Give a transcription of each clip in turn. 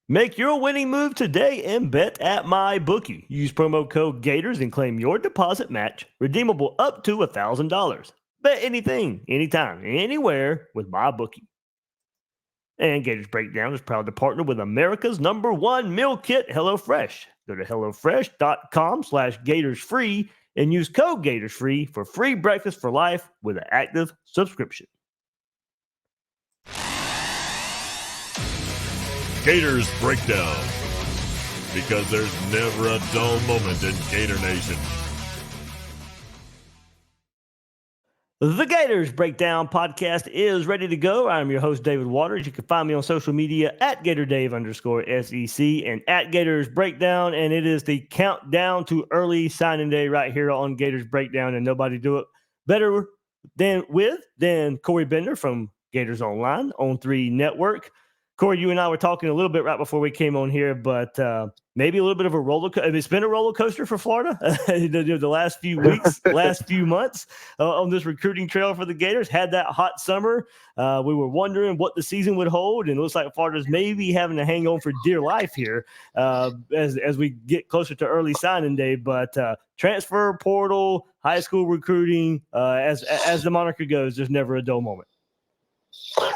Make your winning move today and bet at MyBookie. Use promo code Gators and claim your deposit match, redeemable up to $1,000. Bet anything, anytime, anywhere with MyBookie. And Gators Breakdown is proud to partner with America's #1 meal kit, HelloFresh. Go to HelloFresh.com/GatorsFree and use code GatorsFree for free breakfast for life with an active subscription. Gators Breakdown, because there's never a dull moment in Gator Nation. The Gators Breakdown podcast is ready to go. I'm your host, David Waters. You can find me on social media at GatorDave_SEC and at Gators Breakdown. And it is the countdown to early signing day right here on Gators Breakdown. And nobody do it better than Corey Bender from Gators Online on 3 Network. Corey, you and I were talking a little bit right before we came on here, but maybe a little bit of a roller coaster. It's been a roller coaster for Florida the last few weeks, last few months on this recruiting trail for the Gators. Had that hot summer. We were wondering what the season would hold, and it looks like Florida's maybe having to hang on for dear life here as we get closer to early signing day. But transfer portal, high school recruiting, as the moniker goes, there's never a dull moment.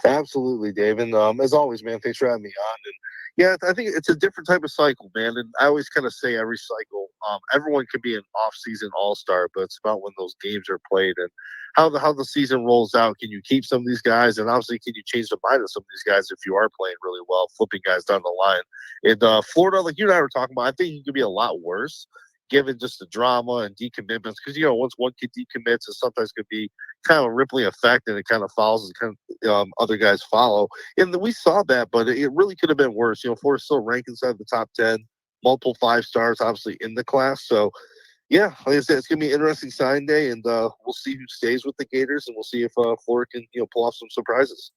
Absolutely, Dave. And as always, man, thanks for having me on. And yeah, I think it's a different type of cycle, man. And I always kind of say every cycle, everyone can be an off-season all-star, but it's about when those games are played and how the season rolls out. Can you keep some of these guys? And obviously, can you change the mind of some of these guys if you are playing really well, flipping guys down the line? And Florida, like you and I were talking about, I think it could be a lot worse given just the drama and decommitments. Because, once one kid decommits, it sometimes could be kind of a rippling effect, and it kind of follows and kind of other guys follow. And we saw that, but it really could have been worse. Florida's still ranked inside the top 10, multiple 5 stars, obviously, in the class. So, yeah, like I said, it's going to be an interesting sign day, and we'll see who stays with the Gators, and we'll see if Florida can, pull off some surprises.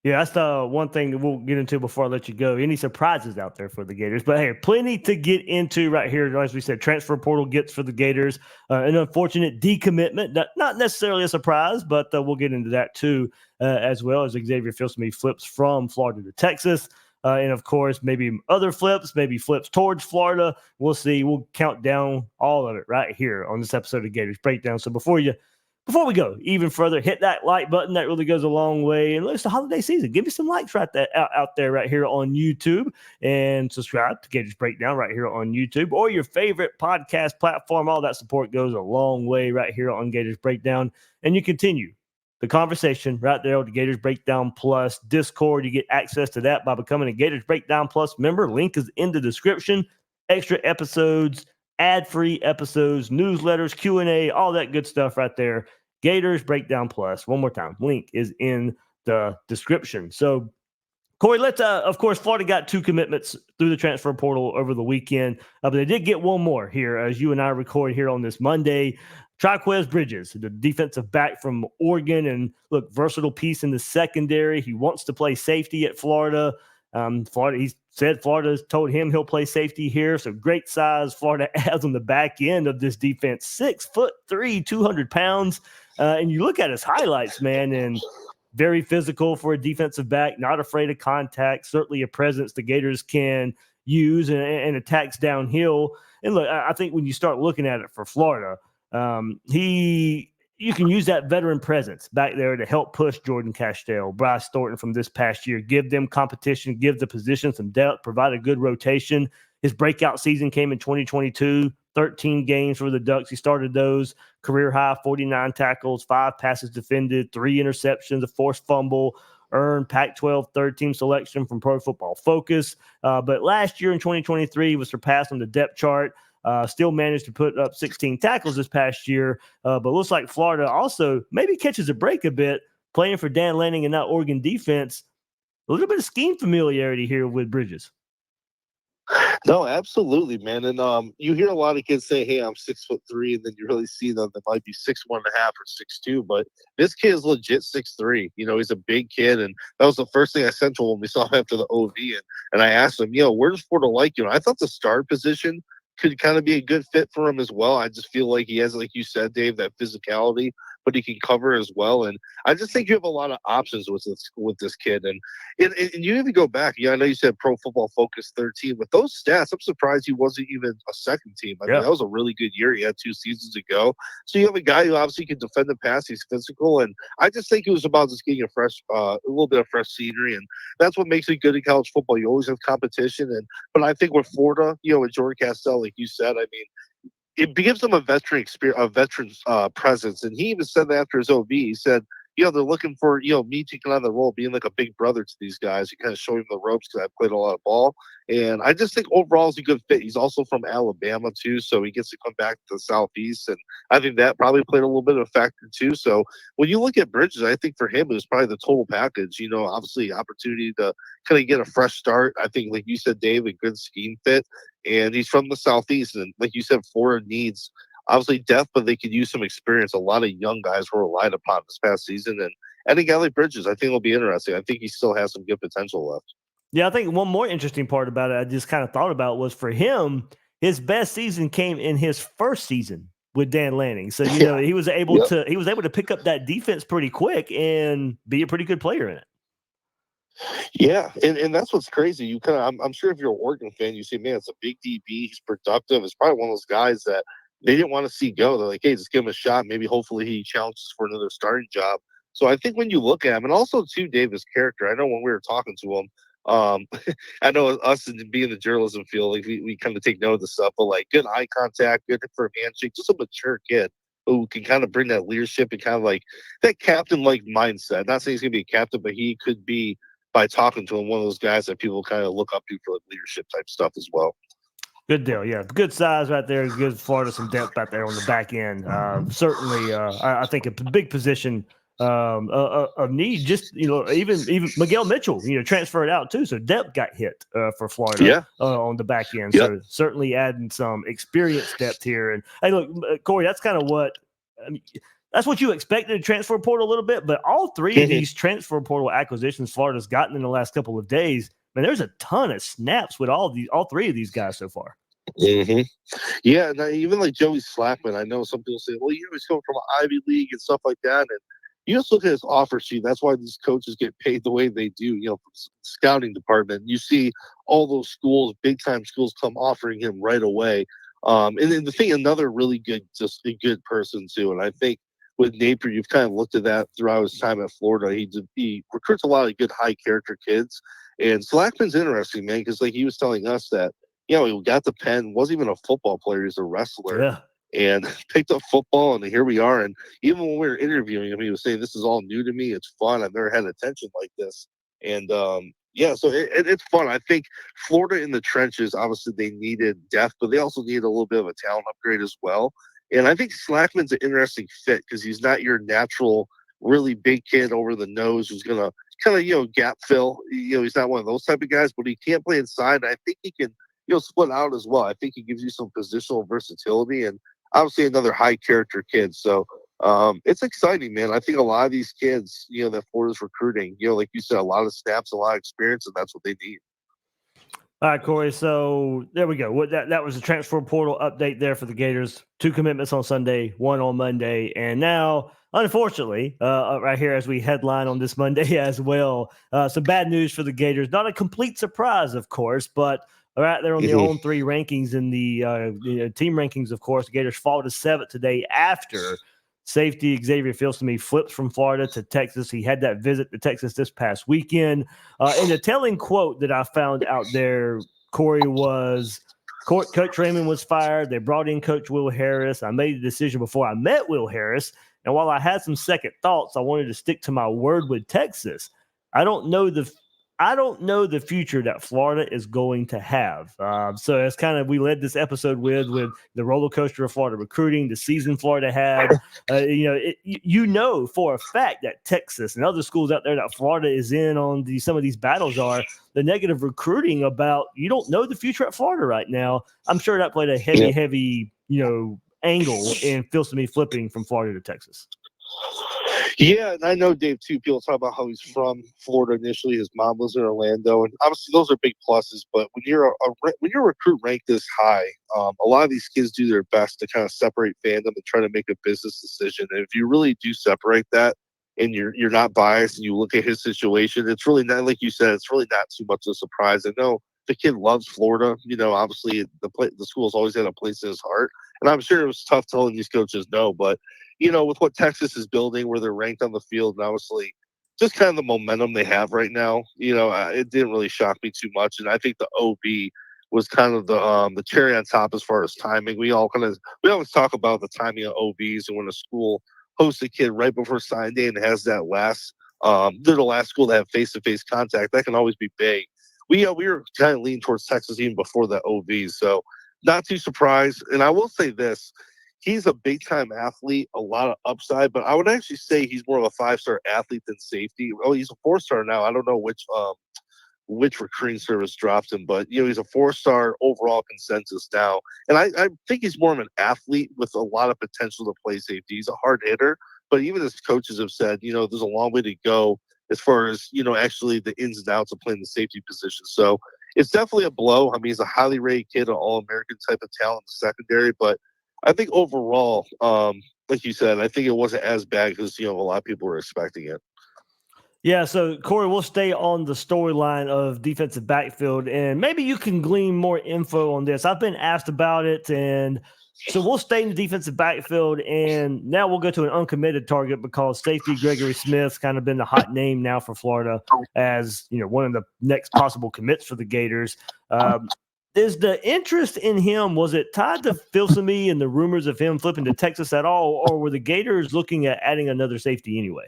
Yeah, that's the one thing that we'll get into before I let you go. Any surprises out there for the Gators? But hey, plenty to get into right here. As we said, transfer portal gets for the Gators. An unfortunate decommitment, not necessarily a surprise, but we'll get into that too as well, as Xavier Filsaime flips from Florida to Texas. And of course, maybe other flips, maybe flips towards Florida. We'll see. We'll count down all of it right here on this episode of Gators Breakdown. So before we go even further, hit that like button. That really goes a long way. And it's the holiday season. Give me some likes right there, out there right here on YouTube. And subscribe to Gators Breakdown right here on YouTube or your favorite podcast platform. All that support goes a long way right here on Gators Breakdown. And you continue the conversation right there on the Gators Breakdown Plus Discord. You get access to that by becoming a Gators Breakdown Plus member. Link is in the description. Extra episodes, ad-free episodes, newsletters, Q&A, all that good stuff right there. Gators Breakdown Plus. One more time. Link is in the description. So, Corey, let's, of course, Florida got 2 commitments through the transfer portal over the weekend, but they did get one more here as you and I record here on this Monday. Trikweze Bridges, the defensive back from Oregon, and look, versatile piece in the secondary. He wants to play safety at Florida. He said Florida's told him he'll play safety here. So great size Florida has on the back end of this defense. 6'3", 200 pounds. And you look at his highlights, man, and very physical for a defensive back, not afraid of contact, certainly a presence the Gators can use and attacks downhill. And look, I think when you start looking at it for Florida, you can use that veteran presence back there to help push Jordan Castell, Bryce Thornton from this past year, give them competition, give the position some depth, provide a good rotation. His breakout season came in 2022, 13 games for the Ducks. He started those, career high, 49 tackles, 5 passes defended, 3 interceptions, a forced fumble, earned Pac-12 third-team selection from Pro Football Focus. But last year in 2023, he was surpassed on the depth chart. Still managed to put up 16 tackles this past year, but looks like Florida also maybe catches a break a bit playing for Dan Lanning and that Oregon defense. A little bit of scheme familiarity here with Bridges. No, absolutely, man. And you hear a lot of kids say, "Hey, I'm 6'3", and then you really see them that might be 6'1.5" or 6'2". But this kid is legit 6'3". He's a big kid, and that was the first thing I sent to him when we saw him after the OV. And I asked him, where does Florida like you? I thought the star position could kind of be a good fit for him as well. I just feel like he has, like you said, Dave, that physicality, but he can cover as well. And I just think you have a lot of options with this kid. And you even go back. Yeah, I know you said Pro Football Focus 13, but those stats, I'm surprised he wasn't even a second team. I mean, that was a really good year he had 2 seasons ago. So you have a guy who obviously can defend the pass. He's physical, and I just think it was about just getting a little bit of fresh scenery, and that's what makes it good in college football. You always have competition, but I think with Florida, with Jordan Castell, like you said, I mean, it gives them a veteran experience, a veteran's presence. And he even said that after his OB. He said, they're looking for, me taking on the role, being like a big brother to these guys and kind of showing them the ropes because I played a lot of ball. And I just think overall he's a good fit. He's also from Alabama, too, so he gets to come back to the Southeast. And I think that probably played a little bit of a factor, too. So when you look at Bridges, I think for him it was probably the total package. Obviously opportunity to kind of get a fresh start. I think, like you said, Dave, a good scheme fit. And he's from the Southeast. And like you said, Florida needs – obviously depth, but they could use some experience. A lot of young guys were relied upon this past season. And a guy like Bridges, I think will be interesting. I think he still has some good potential left. Yeah, I think one more interesting part about it I just kind of thought about was for him, his best season came in his first season with Dan Lanning. So, he was able to pick up that defense pretty quick and be a pretty good player in it. Yeah, and that's what's crazy. You kind of, I'm sure if you're an Oregon fan, you see, man, it's a big DB. He's productive. It's probably one of those guys that they didn't want to see go. They're like, hey, just give him a shot. Maybe hopefully he challenges for another starting job. So I think when you look at him, and also too, Davis' character, I know when we were talking to him, I know us and being in the journalism field, like we kind of take note of the stuff, but like good eye contact, good for a handshake, just a mature kid who can kind of bring that leadership and kind of like that captain-like mindset. Not saying he's going to be a captain, but he could be, by talking to him, one of those guys that people kind of look up to for like leadership type stuff as well. Good deal. Yeah. Good size right there. Good Florida, some depth out there on the back end. Certainly, I think a big position of need. Just, even Miguel Mitchell, transferred out too. So depth got hit for Florida on the back end. Yep. So certainly adding some experience depth here. And hey, look, Corey, that's kind of what that's what you expected to transfer portal a little bit. But all three of these transfer portal acquisitions Florida's gotten in the last couple of days, man, there's a ton of snaps with all three of these guys so far. Mm-hmm. Yeah, and even like Joey Slackman, I know some people say, well, he's coming from an Ivy League and stuff like that. And you just look at his offer sheet. That's why these coaches get paid the way they do, from the scouting department. You see all those schools, big-time schools, come offering him right away. And then the thing, another really good, just a good person, too. And I think with Napier, you've kind of looked at that throughout his time at Florida. He recruits a lot of good, high-character kids. And Slackman's interesting, man, because like he was telling us that, he got the pen, wasn't even a football player, he's a wrestler, and picked up football, and here we are. And even when we were interviewing him, he was saying, this is all new to me. It's fun. I've never had attention like this. And, so it's fun. I think Florida in the trenches, obviously they needed depth, but they also needed a little bit of a talent upgrade as well. And I think Slackman's an interesting fit because he's not your natural, really big kid over the nose who's going to kind of, gap fill. He's not one of those type of guys, but he can't play inside. And I think he can, split out as well. I think he gives you some positional versatility and obviously another high character kid. So it's exciting, man. I think a lot of these kids, that Florida's recruiting, like you said, a lot of snaps, a lot of experience, and that's what they need. All right, Corey. So there we go. That was the transfer portal update there for the Gators. 2 commitments on Sunday, 1 on Monday. And now, unfortunately, right here as we headline on this Monday as well, some bad news for the Gators. Not a complete surprise, of course, but right there on the on 3 rankings in the team rankings, of course, the Gators fall to 7th today after safety Xavier Filsaime flips from Florida to Texas. He had that visit to Texas this past weekend. And the telling quote that I found out there, Corey, was Coach Raymond was fired. They brought in Coach Will Harris. I made a decision before I met Will Harris. And while I had some second thoughts, I wanted to stick to my word with Texas. I don't know the future that Florida is going to have. So it's kind of, we led this episode with the roller coaster of Florida recruiting, the season Florida had. For a fact that Texas and other schools out there that Florida is in on some of these battles are the negative recruiting about, you don't know the future at Florida right now. I'm sure that played a heavy, angle in Filsaime flipping from Florida to Texas. Yeah, and I know Dave too. People talk about how he's from Florida initially. His mom lives in Orlando, and obviously those are big pluses. But when you're when you're a recruit ranked this high, a lot of these kids do their best to kind of separate fandom and try to make a business decision. And if you really do separate that, and you're not biased, and you look at his situation, it's really not, like you said, it's really not too much of a surprise. I know the kid loves Florida. Obviously the school's always had a place in his heart, and I'm sure it was tough telling these coaches no, but with what Texas is building, where they're ranked on the field, and obviously just kind of the momentum they have right now, it didn't really shock me too much. And I think the OB was kind of the cherry on top as far as timing. We always talk about the timing of OBs, and when a school hosts a kid right before sign day and has that they're the last school to have face-to-face contact, that can always be big. We were kind of leaning towards Texas even before the OBs, so not too surprised. And I will say this. He's a big-time athlete, a lot of upside, but I would actually say he's more of a five-star athlete than safety. Oh, he's a four-star now. I don't know which recruiting service dropped him, but he's a four-star overall consensus now. And I think he's more of an athlete with a lot of potential to play safety. He's a hard hitter, but even as coaches have said, there's a long way to go as far as, actually the ins and outs of playing the safety position. So it's definitely a blow. I mean, he's a highly rated kid, an All-American type of talent in the secondary, but I think overall, like you said, I think it wasn't as bad because, a lot of people were expecting it. Yeah, so Corey, we'll stay on the storyline of defensive backfield, and maybe you can glean more info on this. I've been asked about it, and so we'll stay in the defensive backfield, and now we'll go to an uncommitted target because safety Gregory Smith's kind of been the hot name now for Florida as, one of the next possible commits for the Gators. Is the interest in him, was it tied to Filsaime and the rumors of him flipping to Texas at all, or were the Gators looking at adding another safety anyway?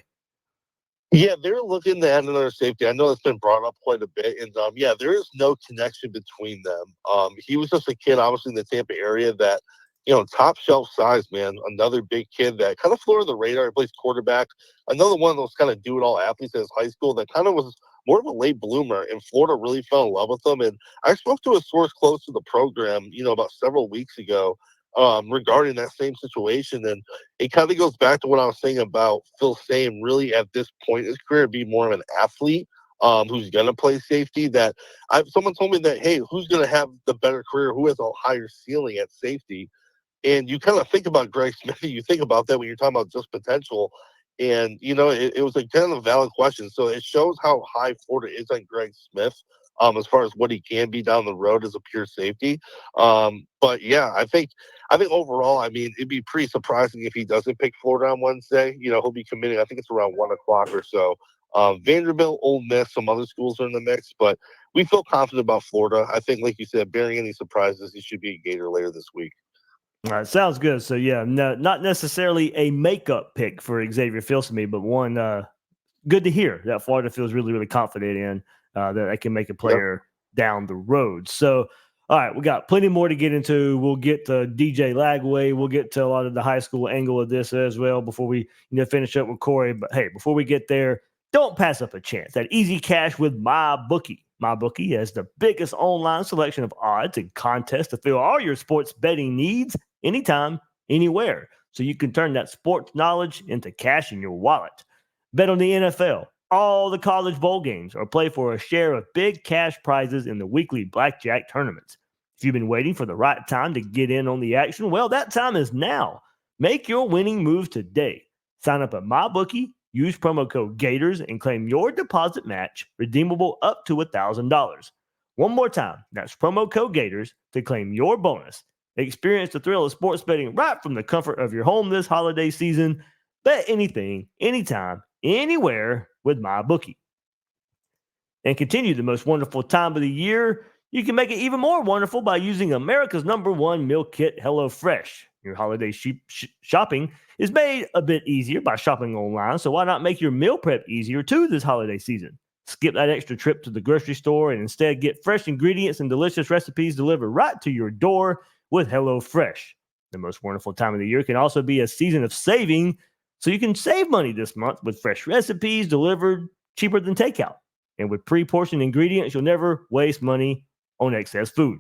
Yeah, they're looking to add another safety. I know it's been brought up quite a bit, and there is no connection between them. He was just a kid, obviously in the Tampa area that, top shelf size, man. Another big kid that kind of flew under the radar. He plays quarterback. Another one of those kind of do-it-all athletes in his high school that kind of was more of a late bloomer, and Florida really fell in love with him. And I spoke to a source close to the program, about several weeks ago, regarding that same situation. And it kind of goes back to what I was saying about Filsaime really at this point in his career be more of an athlete who's going to play safety. Someone told me that, hey, who's going to have the better career? Who has a higher ceiling at safety? And you kind of think about Greg Smith. You think about that when you're talking about just potential. And, it was a kind of valid question. So it shows how high Florida is on Greg Smith as far as what he can be down the road as a pure safety. But, yeah, I think overall, I mean, it'd be pretty surprising if he doesn't pick Florida on Wednesday. He'll be committing, I think it's around 1 o'clock or so. Vanderbilt, Ole Miss, some other schools are in the mix. But we feel confident about Florida. I think, like you said, bearing any surprises, he should be a Gator later this week. All right, sounds good. So, yeah, no, not necessarily a makeup pick for Xavier Filsaime, but one good to hear that Florida feels really, really confident in that they can make a player down the road. So, all right, we got plenty more to get into. We'll get to DJ Lagway. We'll get to a lot of the high school angle of this as well before we finish up with Corey. But, hey, before we get there, don't pass up a chance. That easy cash with MyBookie. MyBookie has the biggest online selection of odds and contests to fill all your sports betting needs anytime, anywhere. So you can turn that sports knowledge into cash in your wallet. Bet on the NFL, all the college bowl games, or play for a share of big cash prizes in the weekly blackjack tournaments. If you've been waiting for the right time to get in on the action, well, that time is now. Make your winning move today. Sign up at MyBookie. Use promo code Gators and claim your deposit match, redeemable up to $1,000. One more time, that's promo code Gators to claim your bonus. Experience the thrill of sports betting right from the comfort of your home this holiday season. Bet anything, anytime, anywhere with MyBookie. And continue the most wonderful time of the year. You can make it even more wonderful by using America's #1 meal kit, HelloFresh. Your holiday shopping is made a bit easier by shopping online, so why not make your meal prep easier too this holiday season? Skip that extra trip to the grocery store and instead get fresh ingredients and delicious recipes delivered right to your door with HelloFresh. The most wonderful time of the year can also be a season of saving, so you can save money this month with fresh recipes delivered cheaper than takeout. And with pre-portioned ingredients, you'll never waste money on excess food.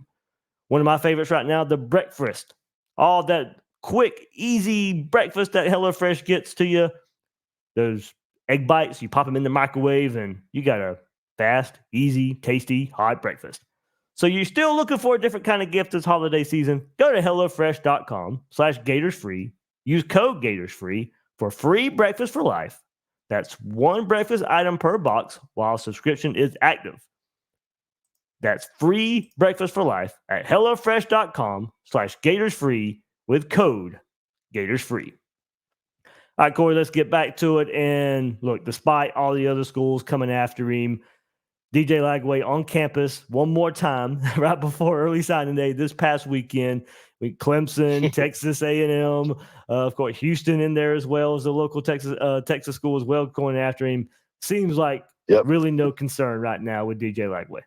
One of my favorites right now, the breakfast. All that quick, easy breakfast that HelloFresh gets to you those egg bites, you pop them in the microwave, and you got a fast, easy, tasty, hot breakfast. So you're still looking for a different kind of gift this holiday season? Go to HelloFresh.com/GatorsFree. Use code GatorsFree for free breakfast for life. That's one breakfast item per box while subscription is active. That's free breakfast for life at HelloFresh.com/GatorsFree with code GatorsFree. All right, Corey, let's get back to it. And look, despite all the other schools coming after him, DJ Lagway on campus one more time right before early signing day this past weekend. Clemson, Texas A&M, of course, Houston in there as well as the local Texas school as well going after him. Seems like really no concern right now with DJ Lagway.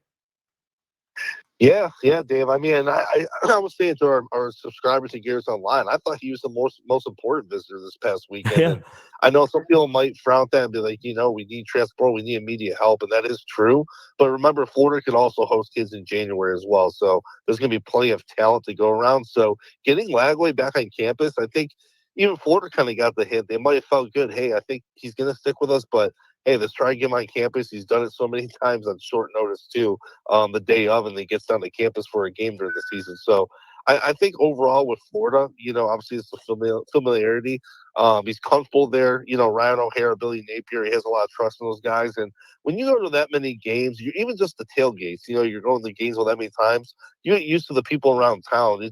Yeah, Dave. I mean, I was saying to our subscribers at Gators Online, I thought he was the most important visitor this past weekend. Yeah. And I know some people might frown at that and be like, we need transport, we need immediate help, and that is true. But remember, Florida could also host kids in January as well, so there's going to be plenty of talent to go around. So getting Lagway back on campus, I think even Florida kind of got the hint. They might have felt good. Hey, I think he's going to stick with us, but hey, let's try and get him on campus. He's done it so many times on short notice, too, the day of, and then gets down to campus for a game during the season. So I think overall with Florida, obviously it's the familiarity. He's comfortable there. Ryan O'Hara, Billy Napier, he has a lot of trust in those guys. And when you go to that many games, you're even just the tailgates, you're going to games that many times, you get used to the people around town.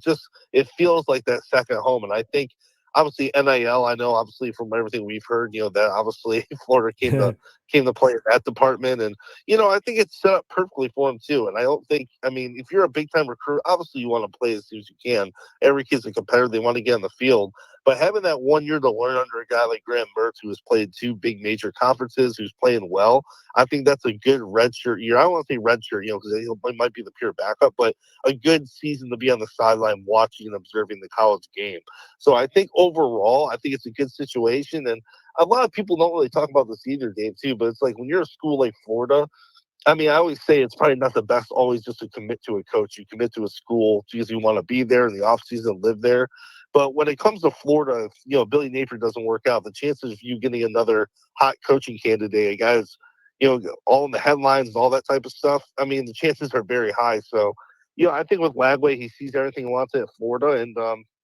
It feels like that second home. And I think, obviously, NIL, I know, obviously, from everything we've heard, that obviously Florida came to play in that department. And, I think it's set up perfectly for him, too. And I don't think, if you're a big-time recruit, obviously you want to play as soon as you can. Every kid's a competitor. They want to get on the field. But having that 1 year to learn under a guy like Graham Mertz, who has played 2 big major conferences, who's playing well, I think that's a good redshirt year. I don't want to say redshirt, because he might be the pure backup, but a good season to be on the sideline watching and observing the college game. So I think overall, I think it's a good situation. And a lot of people don't really talk about this either, Dave, too, but it's like when you're a school like Florida, I always say it's probably not the best always just to commit to a coach. You commit to a school because you want to be there in the offseason, live there. But when it comes to Florida, if Billy Napier doesn't work out, the chances of you getting another hot coaching candidate, a guy who's, all in the headlines and all that type of stuff, the chances are very high. So, I think with Lagway, he sees everything he wants at Florida, and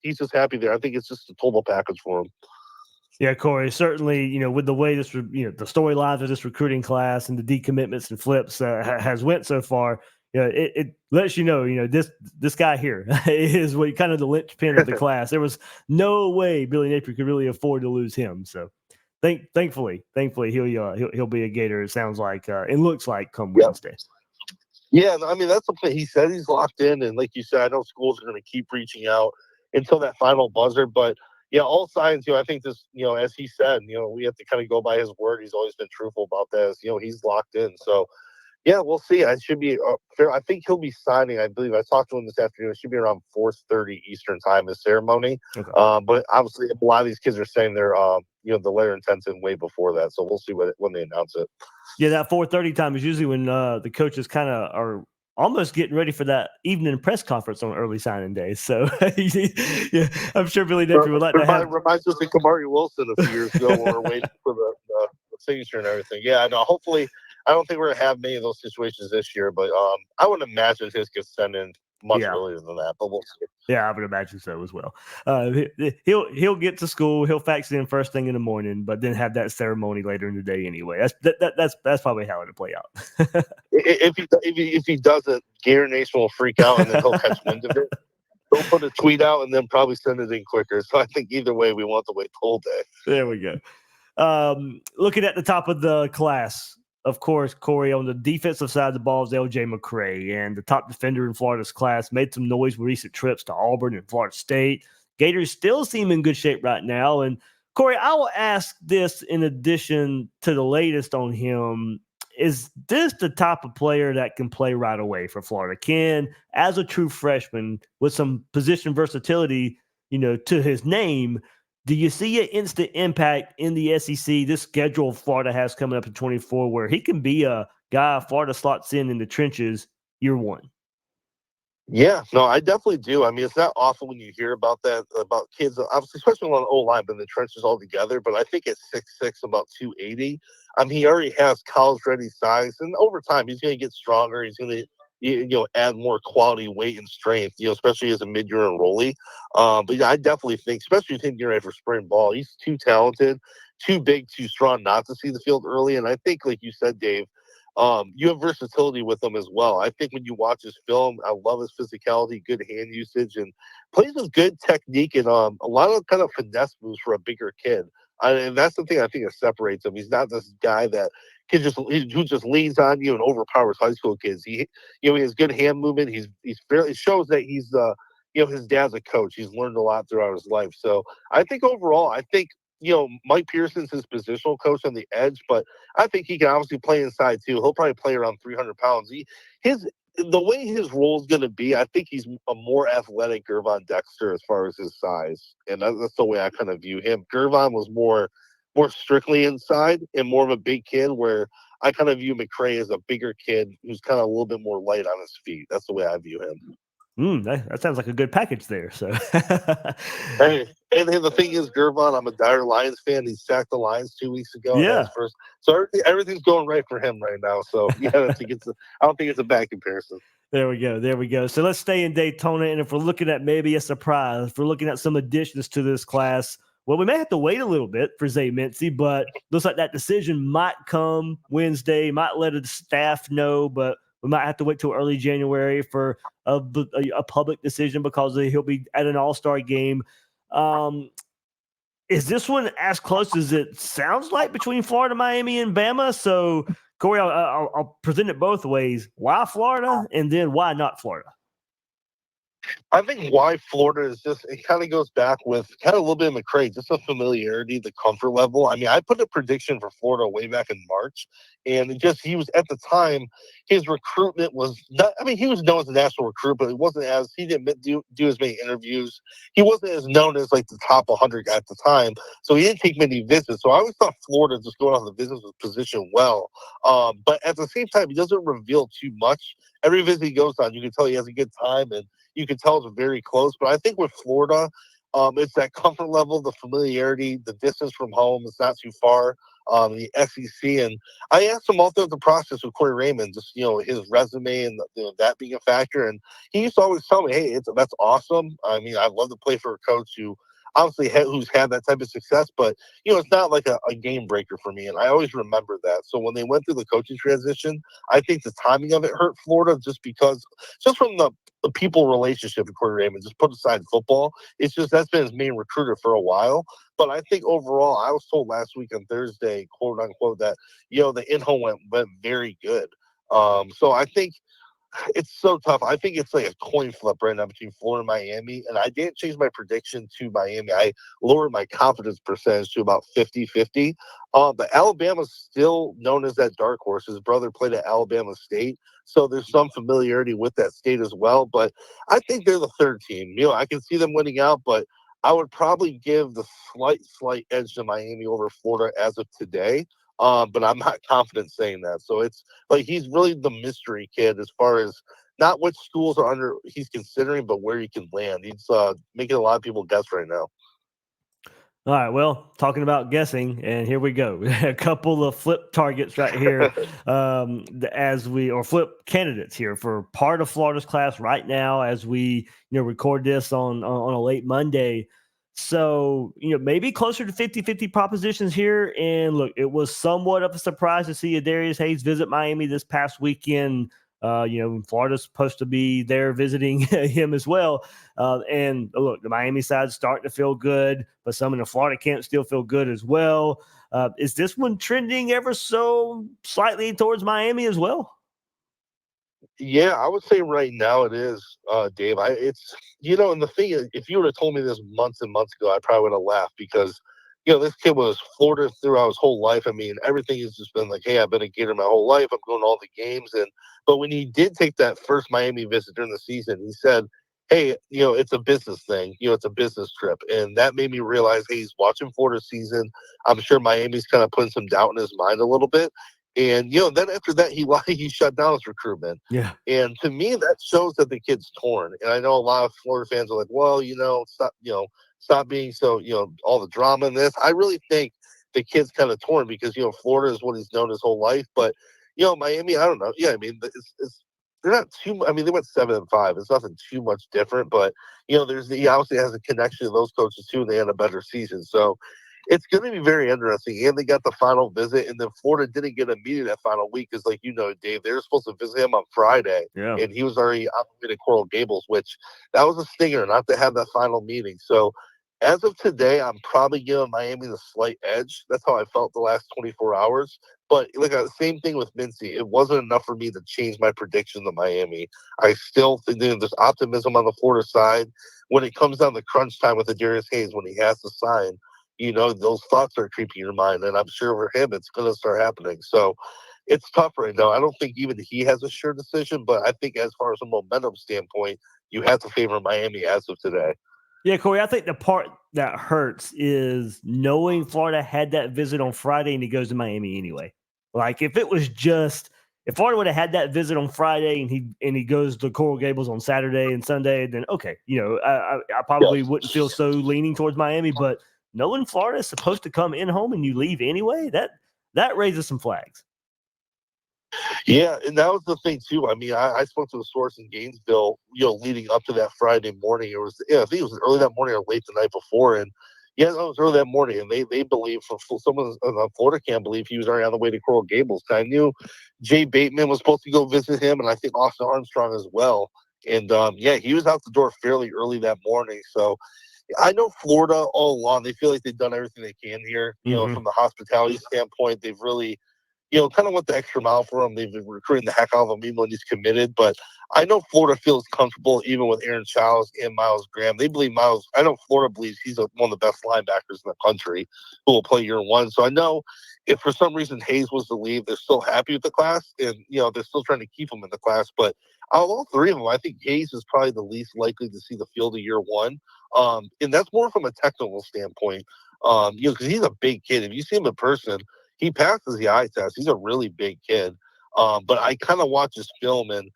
he's just happy there. I think it's just a total package for him. Yeah, Corey, certainly, with the way this, the storylines of this recruiting class and the decommitments and flips has went so far, it lets this guy here is kind of the linchpin of the class. There was no way Billy Napier could really afford to lose him. So thankfully he'll be a Gator. It sounds like, it looks like come Wednesday. Yeah, that's something he said he's locked in. And like you said, I know schools are going to keep reaching out until that final buzzer, but yeah, all signs, I think this, as he said, we have to kind of go by his word. He's always been truthful about that. He's locked in. So, yeah, we'll see. I should be fair. I think he'll be signing. I believe I talked to him this afternoon. It should be around 4:30 Eastern time, the ceremony. Okay. But obviously, a lot of these kids are saying they're, the letter intent's in way before that. So we'll see when they announce it. Yeah, that 4:30 time is usually when the coaches kind of are almost getting ready for that evening press conference on early signing day. So, yeah, I'm sure Billy Napier would like to have. Reminds us of Kamari Wilson a few years ago when we were waiting for the signature and everything. Yeah, no, hopefully, I don't think we're going to have many of those situations this year, but I would imagine his gets sent in much earlier than that, but we'll see. Yeah, I would imagine so as well. He'll get to school, he'll fax it in first thing in the morning, but then have that ceremony later in the day anyway. That's probably how it'll play out. if he doesn't, Gator Nation will freak out and then he'll catch wind of it. He'll put a tweet out and then probably send it in quicker. So I think either way, we won't have to wait the whole day. There we go. Looking at the top of the class, of course, Corey, on the defensive side of the ball is L.J. McCray, and the top defender in Florida's class made some noise with recent trips to Auburn and Florida State. Gators still seem in good shape right now. And, Corey, I will ask this in addition to the latest on him. Is this the type of player that can play right away for Florida? Can, as a true freshman with some position versatility, to his name, do you see an instant impact in the SEC, this schedule Florida has coming up in 24, where he can be a guy Florida slots in the trenches year one? Yeah, no, I definitely do. I mean, it's not often when you hear about that, about kids, obviously, especially on the O-line, but in the trenches altogether. But I think at 6'6", about 280, I mean, he already has college-ready size. And over time, he's going to get stronger. He's going to, add more quality weight and strength, especially as a mid-year enrollee. But yeah, I definitely think, especially if you're ready for spring ball, he's too talented, too big, too strong not to see the field early. And I think, like you said, Dave, you have versatility with him as well. I think when you watch his film, I love his physicality, good hand usage, and plays with good technique and a lot of kind of finesse moves for a bigger kid. And that's the thing I think that separates him. He's not this guy that who just leans on you and overpowers high school kids. He has good hand movement. He's fairly, it shows that he's his dad's a coach. He's learned a lot throughout his life. So I think overall, Mike Pearson's his positional coach on the edge, but I think he can obviously play inside too. He'll probably play around 300 pounds. The way his role is going to be, I think he's a more athletic Gervon Dexter as far as his size, and that's the way I kind of view him. Gervon was more strictly inside and more of a big kid, where I kind of view McCray as a bigger kid who's kind of a little bit more light on his feet. That's the way I view him. That sounds like a good package there. So, Hey, and the thing is, Gervon, I'm a dire Lions fan. He sacked the Lions 2 weeks ago. And yeah. that's first, so everything's going right for him right now. So yeah, I don't think it's a bad comparison. There we go. There we go. So let's stay in Daytona. And if we're looking at maybe a surprise, if we're looking at some additions to this class, well, we may have to wait a little bit for Zay Mincy, but looks like that decision might come Wednesday, might let the staff know, but we might have to wait till early January for a public decision because he'll be at an all-star game. Is this one as close as it sounds like between Florida, Miami, and Bama? So, Corey, I'll present it both ways. Why Florida, and then why not Florida? I think why Florida is just, it kind of goes back with kind of a little bit of McCray, just the familiarity, the comfort level. I mean, I put a prediction for Florida way back in March, and he was at the time, his recruitment was not, I mean, he was known as a national recruit, but he didn't do as many interviews. He wasn't as known as like the top 100 at the time, so he didn't take many visits. So I always thought Florida, just going off the visits, was positioned well. But at the same time, he doesn't reveal too much. Every visit he goes on, you can tell he has a good time, and you can tell it's very close. But I think with Florida, it's that comfort level, the familiarity, the distance from home. It's not too far. The SEC. And I asked him all throughout the process with Corey Raymond, just, his resume and that being a factor. And he used to always tell me, hey, that's awesome. I mean, I'd love to play for a coach who obviously who's had that type of success, but it's not like a game breaker for me. And I always remember that. So when they went through the coaching transition, I think the timing of it hurt Florida just from the people relationship with Corey Raymond, just put aside football. It's just that's been his main recruiter for a while. But I think overall, I was told last week on Thursday, quote unquote, that the in-home went very good. So I think it's so tough. I think it's like a coin flip right now between Florida and Miami. And I didn't change my prediction to Miami. I lowered my confidence percentage to about 50-50. But Alabama's still known as that dark horse. His brother played at Alabama State. So there's some familiarity with that state as well. But I think they're the third team. I can see them winning out, but I would probably give the slight edge to Miami over Florida as of today. But I'm not confident saying that. So it's like he's really the mystery kid as far as not which schools he's considering, but where he can land. He's making a lot of people guess right now. All right. Well, talking about guessing, and here we go. A couple of flip targets right here, or flip candidates here for part of Florida's class right now as we record this on a late Monday. So, maybe closer to 50-50 propositions here. And look, it was somewhat of a surprise to see Darius Hayes visit Miami this past weekend. Florida's supposed to be there visiting him as well. And look, the Miami side's starting to feel good, but some in the Florida camp still feel good as well. Is this one trending ever so slightly towards Miami as well? Yeah, I would say right now it is, Dave. And the thing is, if you would have told me this months and months ago, I probably would have laughed because, this kid was Florida throughout his whole life. I mean, everything has just been like, hey, I've been a Gator my whole life. I'm going to all the games. But when he did take that first Miami visit during the season, he said, hey, it's a business thing. It's a business trip. And that made me realize, hey, he's watching Florida season. I'm sure Miami's kind of putting some doubt in his mind a little bit. And, then after that, he shut down his recruitment. Yeah. And to me, that shows that the kid's torn. And I know a lot of Florida fans are like, well, stop being so, all the drama in this. I really think the kid's kind of torn because, Florida is what he's known his whole life. But, Miami, I don't know. Yeah, I mean, they're not too. I mean, they went 7-5. It's nothing too much different, but he obviously has a connection to those coaches too, and they had a better season. So it's going to be very interesting. And they got the final visit, and then Florida didn't get a meeting that final week because, like Dave, they were supposed to visit him on Friday, and he was already on the way to Coral Gables, which that was a stinger not to have that final meeting. So as of today, I'm probably giving Miami the slight edge. That's how I felt the last 24 hours. But same thing with Mincy. It wasn't enough for me to change my prediction to Miami. I still think there's optimism on the Florida side. When it comes down to crunch time with Adarius Hayes, when he has to sign, those thoughts are creeping your mind. And I'm sure for him, it's going to start happening. So it's tough right now. I don't think even he has a sure decision. But I think as far as a momentum standpoint, you have to favor Miami as of today. Yeah, Corey, I think the part that hurts is knowing Florida had that visit on Friday and he goes to Miami anyway. Like if Florida would have had that visit on Friday and he goes to Coral Gables on Saturday and Sunday, then okay, I probably wouldn't feel so leaning towards Miami. But knowing Florida is supposed to come in home and you leave anyway, that raises some flags. Yeah, and that was the thing too. I mean, I spoke to a source in Gainesville, leading up to that Friday morning. It was, I think it was early that morning or late the night before, and it was early that morning. And they believe, from someone on Florida can't believe he was already on the way to Coral Gables. I knew Jay Bateman was supposed to go visit him, and I think Austin Armstrong as well. And he was out the door fairly early that morning. So I know Florida all along, they feel like they've done everything they can here. From the hospitality standpoint, they've really kind of went the extra mile for him. They've been recruiting the heck out of him even when he's committed. But I know Florida feels comfortable even with Aaron Childs and Miles Graham. They believe I know Florida believes he's one of the best linebackers in the country who will play year one. So I know if for some reason Hayes was to leave, they're still happy with the class. And, they're still trying to keep him in the class. But out of all three of them, I think Hayes is probably the least likely to see the field of year one. And that's more from a technical standpoint, because he's a big kid. If you see him in person, he passes the eye test. He's a really big kid. But I kind of watch his film, and,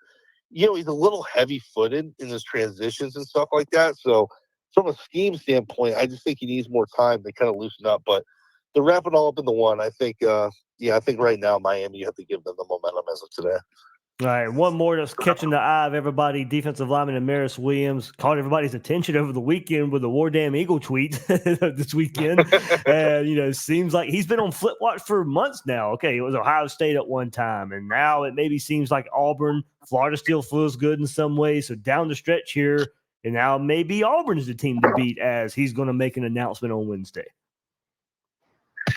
he's a little heavy-footed in his transitions and stuff like that. So from a scheme standpoint, I just think he needs more time to kind of loosen up. But to wrap it all up into one, I think, I think right now Miami, you have to give them the momentum as of today. All right, one more that's catching the eye of everybody. Defensive lineman Amaris Williams caught everybody's attention over the weekend with a War Damn Eagle tweet this weekend. And, seems like he's been on flip watch for months now. Okay, it was Ohio State at one time, and now it maybe seems like Auburn. Florida still feels good in some ways. So down the stretch here, and now maybe Auburn is the team to beat as he's going to make an announcement on Wednesday.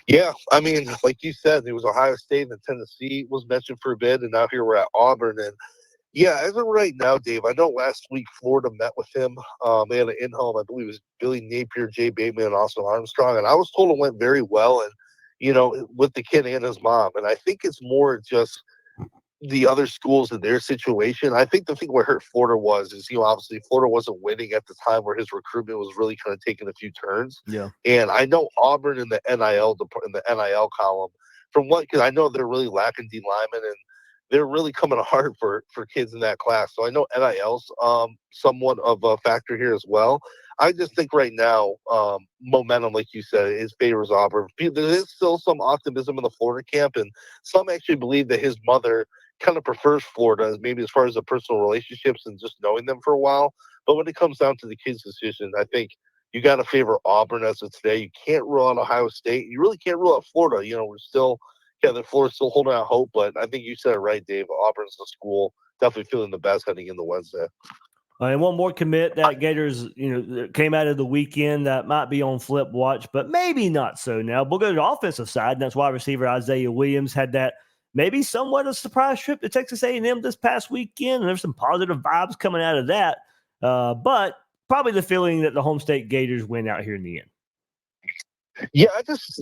Yeah, I mean, like you said, it was Ohio State and Tennessee was mentioned for a bit, and now here we're at Auburn. And yeah, as of right now, Dave, I know last week Florida met with him. They had an in-home, I believe it was Billy Napier, Jay Bateman, and Austin Armstrong. And I was told it went very well, and, with the kid and his mom. And I think it's more just the other schools in their situation. I think the thing what hurt Florida is, obviously Florida wasn't winning at the time where his recruitment was really kind of taking a few turns. Yeah. And I know Auburn in the NIL column, because I know they're really lacking D linemen, and they're really coming hard for kids in that class. So I know NIL's somewhat of a factor here as well. I just think right now, momentum, like you said, is favors Auburn. There is still some optimism in the Florida camp, and some actually believe that his mother kind of prefers Florida, maybe as far as the personal relationships and just knowing them for a while. But when it comes down to the kid's decision, I think you got to favor Auburn as of today. You can't rule out Ohio State. You really can't rule out Florida. We're still, Florida's still holding out hope. But I think you said it right, Dave. Auburn's the school definitely feeling the best heading into Wednesday. And one more commit that Gators, came out of the weekend that might be on flip watch, but maybe not so now. We'll go to the offensive side, and that's wide receiver Isaiah Williams had that maybe somewhat a surprise trip to Texas A&M this past weekend, and there's some positive vibes coming out of that. But probably the feeling that the home state Gators win out here in the end. Yeah,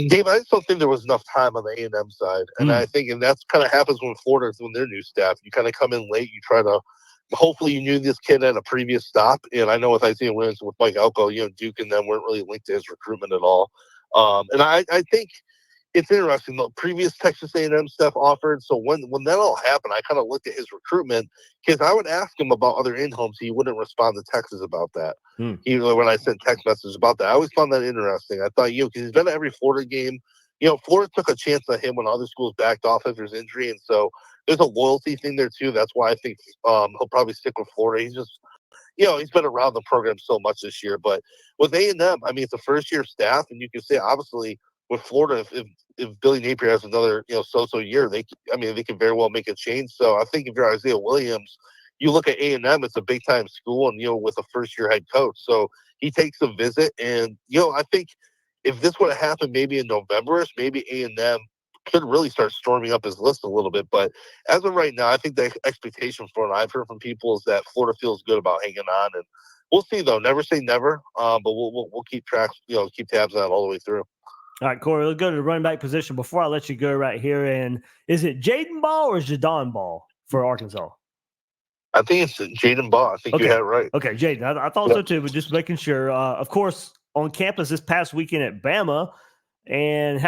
Dave, I just don't think there was enough time on the A&M side. And I think, and that's kind of happens when Florida's doing their new staff. You kind of come in late, you try to, hopefully you knew this kid at a previous stop. And I know with Isaiah Williams, with Mike Elko, Duke and them weren't really linked to his recruitment at all. And I think, it's interesting. The previous Texas A&M stuff offered. So when that all happened, I kind of looked at his recruitment because I would ask him about other in-homes. He wouldn't respond to texts about that. When I sent text messages about that, I always found that interesting. I thought, because he's been at every Florida game. Florida took a chance on him when other schools backed off after his injury. And so there's a loyalty thing there too. That's why I think he'll probably stick with Florida. He's just, he's been around the program so much this year. But with A&M, I mean, it's a first-year staff, and you can say, obviously, with Florida, if Billy Napier has another, so-so year, they can very well make a change. So I think if you're Isaiah Williams, you look at A&M, it's a big-time school, and, with a first-year head coach. So he takes a visit, and, I think if this would have happened maybe in November, maybe A&M could really start storming up his list a little bit. But as of right now, I think the expectation for what I've heard from people is that Florida feels good about hanging on. And we'll see, though. Never say never, but we'll keep keep tabs on it all the way through. All right, Corey, let's go to the running back position before I let you go right here. And is it Jaden Ball or Jadon Ball for Arkansas? I think it's Jaden Ball. I think you had it right. Okay, Jaden. I thought so too, but just making sure. Of course, on campus this past weekend at Bama. And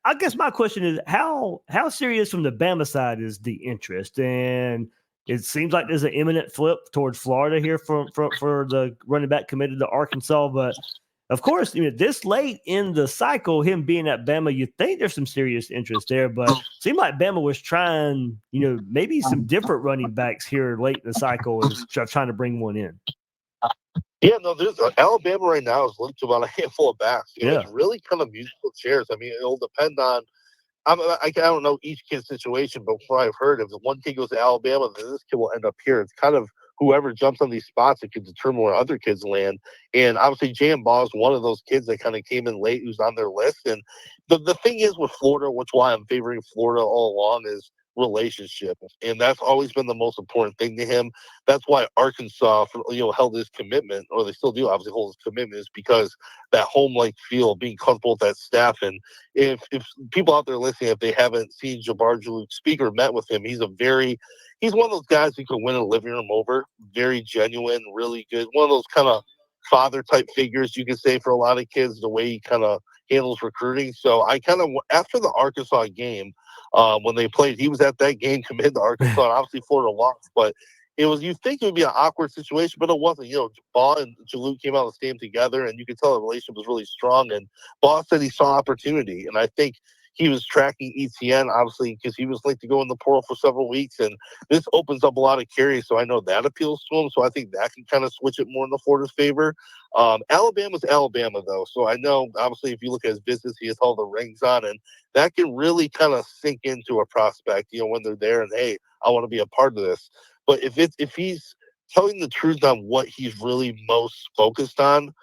I guess my question is, how serious from the Bama side is the interest? And it seems like there's an imminent flip towards Florida here for the running back committed to Arkansas. But of course, this late in the cycle, him being at Bama, you think there's some serious interest there. But it seemed like Bama was trying, maybe some different running backs here late in the cycle and trying to bring one in. Yeah, no, there's Alabama right now is linked to about a handful of backs. It's really kind of musical chairs. I mean, it'll depend on. I don't know each kid's situation, but from what I've heard, if one kid goes to Alabama, then this kid will end up here. It's kind of whoever jumps on these spots that can determine where other kids land. And obviously, Jaden Ball is one of those kids that kind of came in late, who's on their list. And the thing is with Florida, which why I'm favoring Florida all along, is relationship, and that's always been the most important thing to him. That's why Arkansas, held his commitment, or they still do obviously hold his commitment, is because that home-like feel, being comfortable with that staff. And if people out there listening, if they haven't seen Jabbar Jaluk speak or met with him, he's one of those guys who can win a living room over. Very genuine, really good. One of those kind of father-type figures, you could say, for a lot of kids, the way he kind of handles recruiting. So I kind of, after the Arkansas game, when they played, he was at that game committed to Arkansas, and obviously Florida lost. But you think it would be an awkward situation, but it wasn't. Ball and Jaluk came out of the stadium together, and you could tell the relationship was really strong. And Ball said he saw opportunity, and I think he was tracking ETN, obviously, because he was linked to go in the portal for several weeks, and this opens up a lot of carries, so I know that appeals to him, so I think that can kind of switch it more in the Florida's favor. Alabama's Alabama, though, so I know, obviously, if you look at his business, he has all the rings on, and that can really kind of sink into a prospect, when they're there, and, hey, I want to be a part of this. But if he's telling the truth on what he's really most focused on,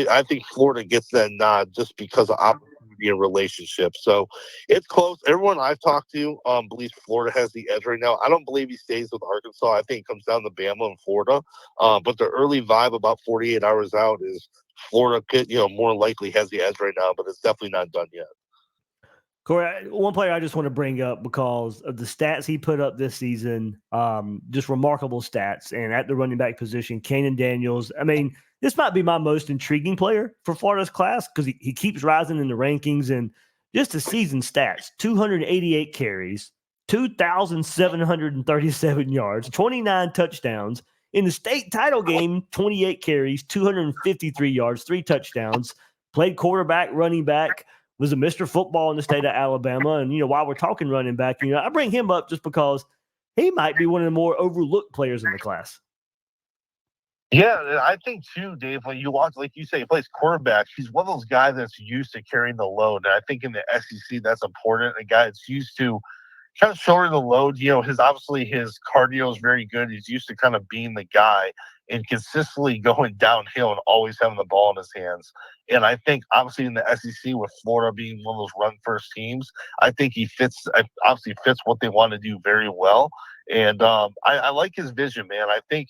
I think Florida gets that nod just because of opportunity and relationship. So it's close. Everyone I've talked to believes Florida has the edge right now. I don't believe he stays with Arkansas. I think it comes down to Bama and Florida. But the early vibe about 48 hours out is Florida could, more likely has the edge right now, but it's definitely not done yet. Corey, one player I just want to bring up because of the stats he put up this season, just remarkable stats. And at the running back position, Kanan Daniels, I mean, this might be my most intriguing player for Florida's class because he keeps rising in the rankings. And just the season stats, 288 carries, 2,737 yards, 29 touchdowns. In the state title game, 28 carries, 253 yards, 3 touchdowns, played quarterback, running back, was a Mr. Football in the state of Alabama. And, while we're talking running back, I bring him up just because he might be one of the more overlooked players in the class. Yeah, I think too, Dave, when you watch, like you say, he plays quarterback, he's one of those guys that's used to carrying the load. And I think in the SEC, that's important. A guy that's used to kind of shouldering the load. Obviously his cardio is very good. He's used to kind of being the guy and consistently going downhill and always having the ball in his hands. And I think obviously in the SEC with Florida being one of those run first teams, I think he obviously fits what they want to do very well. And I like his vision, man. I think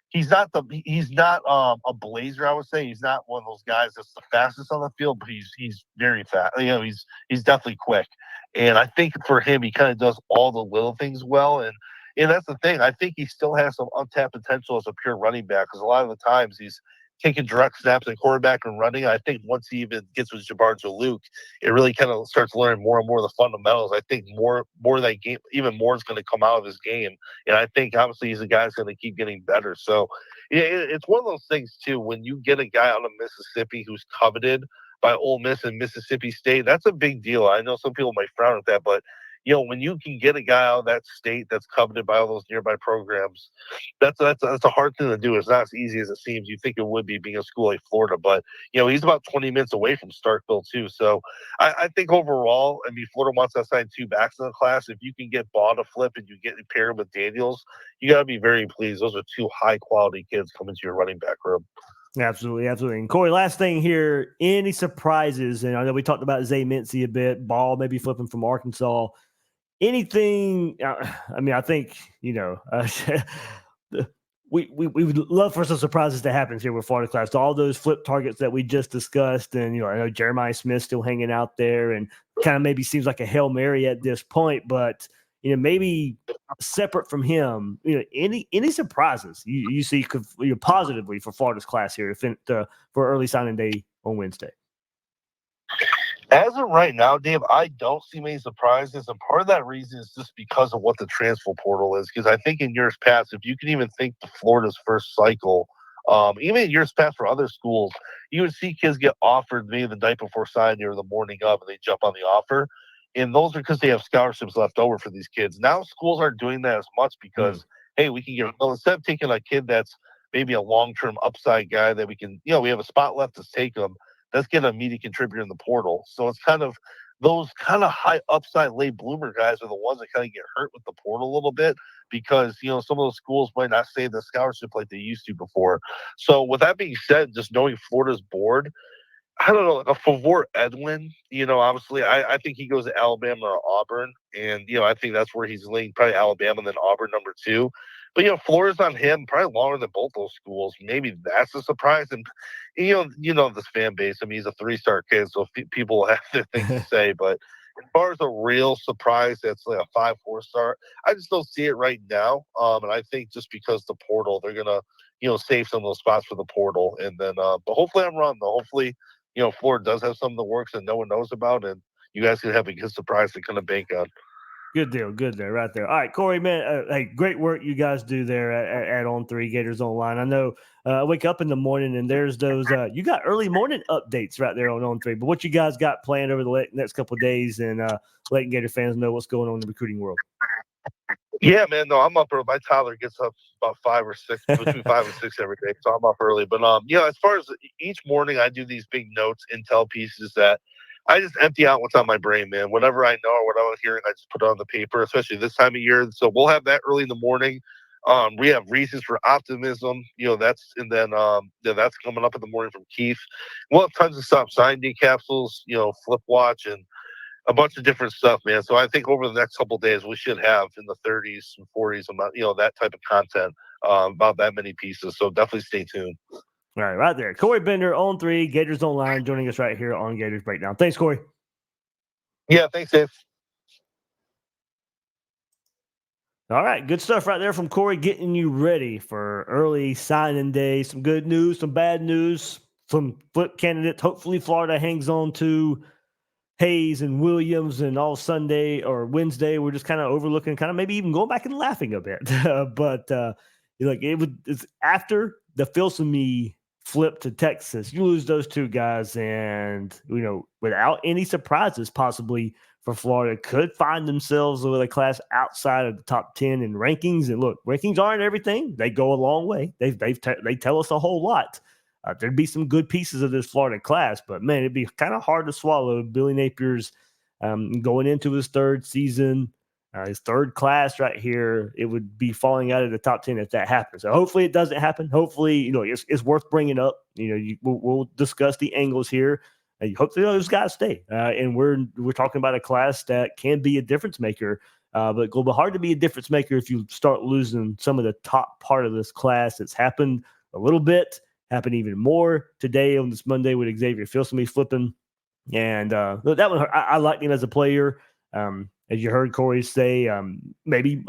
he's not a blazer, I would say. He's not one of those guys that's the fastest on the field, but he's very fast. He's definitely quick. And I think for him, he kind of does all the little things well. And that's the thing. I think he still has some untapped potential as a pure running back because a lot of the times he's taking direct snaps at quarterback and running. I think once he even gets with Jabbar Luke, it really kind of starts learning more and more of the fundamentals. I think more of that game, even more is going to come out of his game. And I think obviously he's a guy that's going to keep getting better. So yeah, it's one of those things too. When you get a guy out of Mississippi who's coveted by Ole Miss and Mississippi State, that's a big deal. I know some people might frown at that, but when you can get a guy out of that state that's coveted by all those nearby programs, that's a hard thing to do. It's not as easy as it seems. You think it would be being a school like Florida, but he's about 20 minutes away from Starkville too. So I think overall, Florida wants to assign 2 backs in the class. If you can get Ball to flip and you get paired with Daniels, you got to be very pleased. Those are 2 high quality kids coming to your running back room. Absolutely, absolutely. And Corey, last thing here, any surprises? And I know we talked about Zay Mincy a bit, Ball maybe flipping from Arkansas. Anything? I think we would love for some surprises to happen here with Florida class. All those flip targets that we just discussed, and I know Jeremiah Smith still hanging out there, and kind of maybe seems like a Hail Mary at this point, but maybe separate from him, any surprises you see positively for Florida's class here for early signing day on Wednesday? As of right now, Dave, I don't see many surprises, and part of that reason is just because of what the transfer portal is. Because I think in years past, if you can even think to Florida's first cycle, even in years past for other schools, you would see kids get offered maybe the night before signing or the morning of, and they jump on the offer. And those are because they have scholarships left over for these kids. Now schools aren't doing that as much because, hey, we can instead of taking a kid that's maybe a long-term upside guy that we can, we have a spot left to take them. Let's get an immediate contributor in the portal. So it's kind of those kind of high upside late bloomer guys are the ones that kind of get hurt with the portal a little bit because, some of those schools might not save the scholarship like they used to before. So with that being said, just knowing Florida's board, I don't know, like a Favor Edwin, obviously I think he goes to Alabama or Auburn. And, I think that's where he's leaning, probably Alabama and then Auburn number 2. But, Florida's on him probably longer than both those schools. Maybe that's a surprise. And, this fan base, he's a 3-star kid, so people have their things to say. But as far as a real surprise that's like a 5-4 star, I just don't see it right now. And I think just because the portal, they're going to, save some of those spots for the portal. And then, but hopefully I'm wrong, though. Hopefully, Florida does have some of the works that no one knows about, and you guys can have a good surprise to kind of bank on. Good deal. Good there, right there. All right, Corey, man, hey, great work you guys do there at On 3 Gators Online. I know I wake up in the morning and there's those, you got early morning updates right there on 3. But what you guys got planned over the next couple of days and letting Gator fans know what's going on in the recruiting world? Yeah, man, no, I'm up early. My toddler gets up about 5 or 6, between 5 and 6 every day, so I'm up early. But, as far as each morning, I do these big notes, intel pieces that I just empty out what's on my brain, man. Whatever I know or what I'm hearing, I just put it on the paper, especially this time of year. So we'll have that early in the morning. We have reasons for optimism, that's coming up in the morning from Keith. We'll have tons of stuff, sign day capsules, flip watch, and a bunch of different stuff, man. So I think over the next couple of days, we should have in the 30s and 40s about, that type of content, about that many pieces. So definitely stay tuned. All right there. Corey Bender on 3, Gators Online, joining us right here on Gators Breakdown. Thanks, Corey. Yeah, thanks, Dave. All right, good stuff right there from Corey, getting you ready for early signing day. Some good news, some bad news, some flip candidates. Hopefully Florida hangs on to Hayes and Williams, and all Sunday or Wednesday we're just kind of overlooking, kind of maybe even going back and laughing a bit. But it's after the Filsaime flip to Texas, you lose those 2 guys, and without any surprises, possibly for Florida, could find themselves with a class outside of the top 10 in rankings. And look, rankings aren't everything; they go a long way. They tell us a whole lot. There'd be some good pieces of this Florida class, but man, it'd be kind of hard to swallow. Billy Napier's going into his 3rd season, his 3rd class right here. It would be falling out of the top 10 if that happens. So hopefully it doesn't happen. Hopefully, it's worth bringing up. We'll discuss the angles here. Hopefully those guys stay. And we're talking about a class that can be a difference maker. But it'll be hard to be a difference maker if you start losing some of the top part of this class. It's happened a little bit. Happened even more today on this Monday with Xavier Filsaime flipping. And that one, I liked him as a player. As you heard Corey say, maybe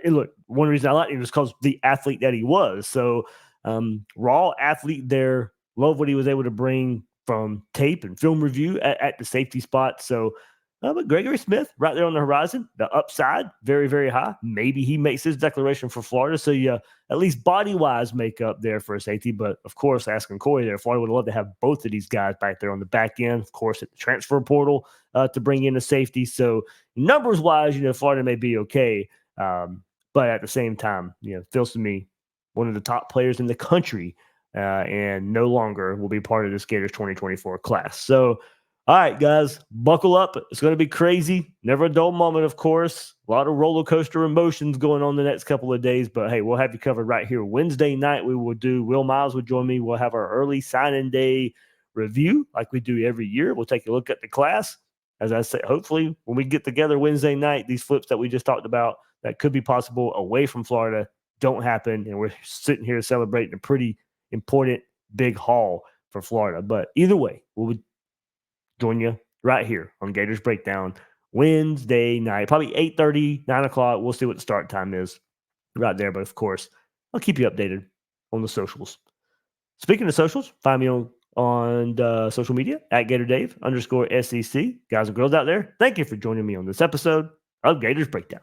look, one reason I liked him was because the athlete that he was. So raw athlete there, Love what he was able to bring from tape and film review at the safety spot. So, but Gregory Smith right there on the horizon, the upside, very, very high. Maybe he makes his declaration for Florida. So, yeah, at least body-wise make up there for a safety. But, of course, asking Corey there, Florida would love to have both of these guys back there on the back end, of course, at the transfer portal to bring in a safety. So, numbers-wise, Florida may be okay. But at the same time, feels to me one of the top players in the country and no longer will be part of this Gators 2024 class. So, all right, guys, buckle up. It's going to be crazy. Never a dull moment, of course. A lot of roller coaster emotions going on the next couple of days. But, hey, we'll have you covered right here. Wednesday night, we will do, Will Miles will join me. We'll have our early signing day review like we do every year. We'll take a look at the class. As I said, hopefully when we get together Wednesday night, these flips that we just talked about that could be possible away from Florida don't happen. And we're sitting here celebrating a pretty important big haul for Florida. But either way, we'll join you right here on Gators Breakdown Wednesday night, probably 8:30, 9 o'clock. We'll see what the start time is right there. But of course, I'll keep you updated on the socials. Speaking of socials, find me on social media at GatorDave_SEC. Guys and girls out there, thank you for joining me on this episode of Gators Breakdown.